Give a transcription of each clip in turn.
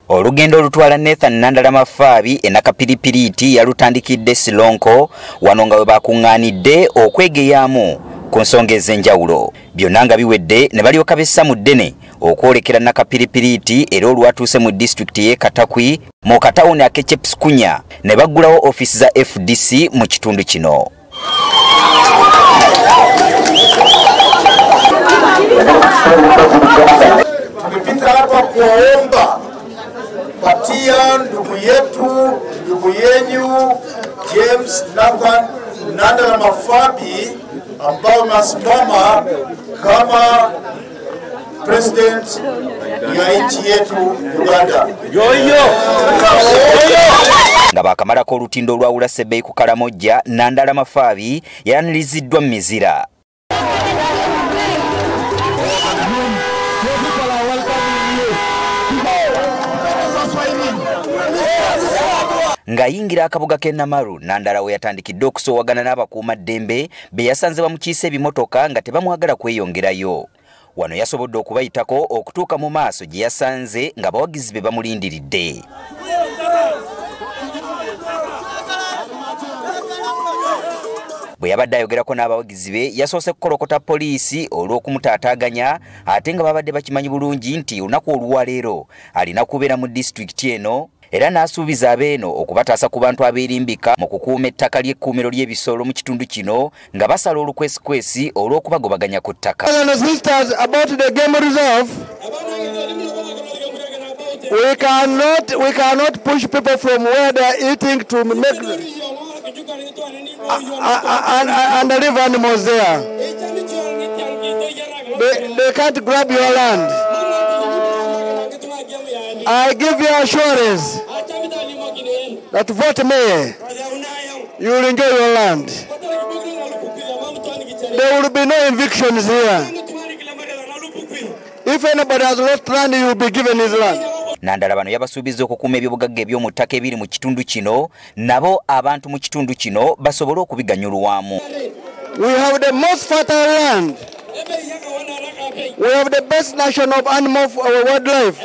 Olugendo olutwala Nathan Nandalama Fabi e Nakapiripiriti yalutandikidde Silonko wano nga we bakungaanidde okwegeyamu ku nsonga ez'enjawulo. Byonna nga biwedde ne balyoka bessa mu ddene okwolekera Nakapiripiriti era olwatuuse mu disitulikiti y'e Katakwi mu katawuni ak'e Chepsikunya ne baggulawo ofiisi za FDC mu kitundu kino. Tumepita hapa kuwaomba patia ndugu yetu, ndugu yenyu James Nathan Nandalama Fabi ambao wamesimama kama president ya nchi yetu Uganda. Nga bakamalako olutindo olwawula Sebei ku Karamoja, Nandalama Fabi yaniriziddwa mu mizira. Nga yingira akabuga ke Namaru, Nandala we yatandikidde okusoowagana n'abakuuma ddembe be yasanze bamukiise ebimotoka nga tebamwagala kweyongerayo. Wano yasobodde okubayitako okutuuka mu maaso gye yasanze nga bawagizi be bamulindiridde. Bwe yabadde ayogerako n'abawagizi be yasoose kukolokota poliisi olw'okumutaataaganya ate nga babadde bakimanyi bulungi nti olunaku olwaleero alina kubeera mu disitulikiti eno era n'asuubiza abeeno okubataasa ku bantu abeerimbika mu kukuuma ettaka ly'ekkuumiro ly'ebisolo mu kitundu kino nga basala olukwesikwesi olw'okubagobaganya ku ttaka. We cannot push people from where they are eating to make and leave animals there. They can't grab your land. I give you assurance that vote me, you will enjoy your land. There will be no evictions here. If anybody has lost land, you will be given his land. Nandala bano yabasuubiza okukuuma ebyobugagga eby'omu ttaka ebiri mu kitundu kino nabo abantu mu kitundu kino basobole okubiganyulwamu. We have the most fertile land. We have the best national animal wildlife.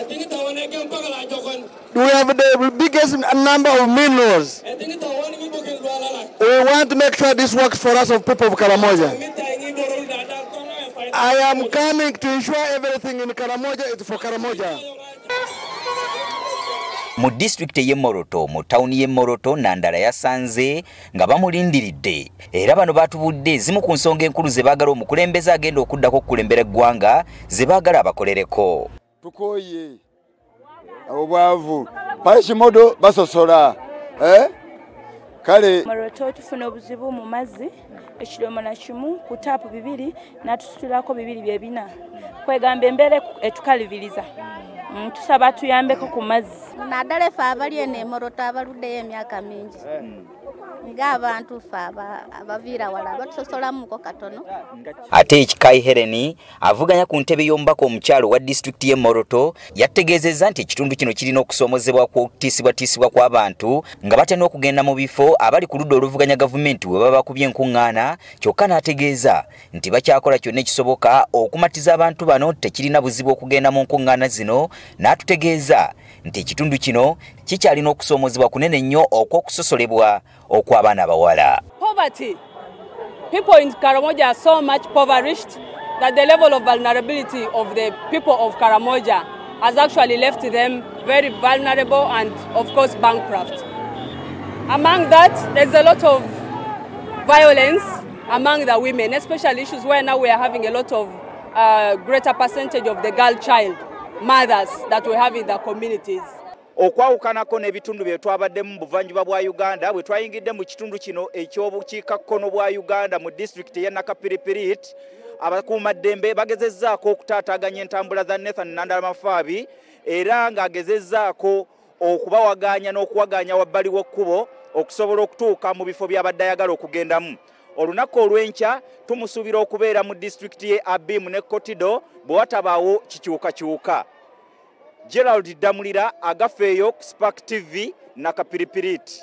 We have the biggest number of minerals. We want to make sure this works for us of people of Karamoja. I am coming to ensure everything in Karamoja is for Karamoja. Mu disitulikiti y'e Moroto, mu tawuni y'e Moroto, Nandala yasanze nga bamulindiridde era bano batubudde zimu ku nsonga enkulu ze baagala omukulembeze agenda okuddako okukulembera eggwanga ze baagala abakolereko. Tukoye obwavu Parishimodo basosola kale Moroto tufuna obuzibu mu mazzi ekidomola kimu ku taapu 2 n'atusitulako 2 bye bina kwegamba embeera etukalibiriza tusaba tuyambeko ku mazzi. Naddala ffe abali eno e Moroto abaluddeyo emyaka mingi ng'abantu ffe abaviira wala batusosolamuko katono. Ate Ekikayi Heleni avuganya ku ntebe y'omubaka omukyalo wa disitulikiti y'e Moroto yategeezezza nti ekitundu kino kirina okusoomozebwa kw'okutiisibwatiisibwa kw'abantu nga batena okugenda mu bifo abali ku ludda oluvuganya gavumenti we baba bakubye enkuŋŋaana kyokka n'ategeeza nti bakyakola kyonna ekisoboka okumatiza abantu bano tekirina buzibu okugenda mu nkuŋŋaana zino n'atutegeeza nti ekitundu kino kikyalina okusoomozebwa kunene nnyo okw'okusosolebwa okw'abaana abawala. Poverty. People in Karamoja are so much impoverished that the level of vulnerability of the people of Karamoja has actually left them very vulnerable and, of course, bankrupt. Among that, there's a lot of violence among the women, especially issues where now we are having a lot of greater percentage of the girl child mothers that we have in the communities. Okwawukanako n'ebitundu bye twabaddemu mu buvanjuba bwa Uganda bwe twayingidde mu kitundu kino eky'obukiikakkono bwa Uganda mu disitulikiti y'e Nakapiripiriti abakuumaddembe bagezezzaako okutaataaganya entambula za Nathan Nandalama Fabi era ng'agezezzaako okubawaganya n'okuwaganya wabbali w'ekkubo okusobola okutuuka mu bifo by'abadde ayagala okugendamu. Olunaku olw'enkya tumusuubira okubeera mu disitulikiti y'e Abimu ne Kotido bwe watabaawo kikyukakyuka. Gerald Damulira agafeeyo ku Spark TV Nakapiripiriti.